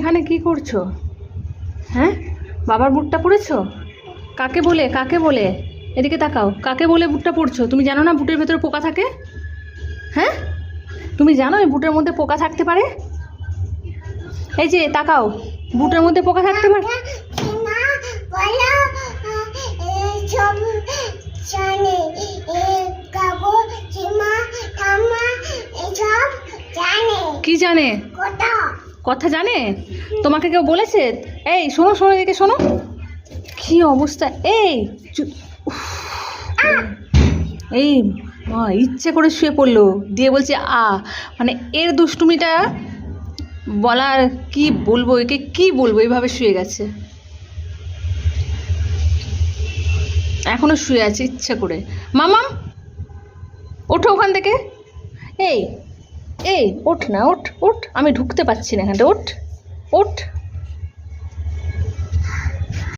এখানে কি করছো? হ্যাঁ, বাবার বুটটা পরেছো? কাকে বলে? এদিকে তাকাও, কাকে বলে বুটটা পরছো? তুমি জানো না বুটের ভেতরে পোকা থাকে? হ্যাঁ, তুমি জানো এই বুটের মধ্যে পোকা থাকতে পারে? এই যে তাকাও, বুটের মধ্যে পোকা থাকতে পারে। কি জানে? কথা জানে? তোমাকে কেউ বলেছে? এই শোনো শোনো, এদিকে শোনো, কি অবস্থা! এই এই মা ইচ্ছে করে শুয়ে পড়লো, দিয়ে বলছে মানে এর দুষ্টুমিটা বলার কি বলবো, একে কি বলবো, এইভাবে শুয়ে গেছে, এখনো শুয়ে আছে ইচ্ছে করে। মামা ওঠো ওখান থেকে, এই এই ওঠ না, ওঠ ওঠ, আমি ঢুকতে পারছি না এখানটা, ওঠ ওঠ।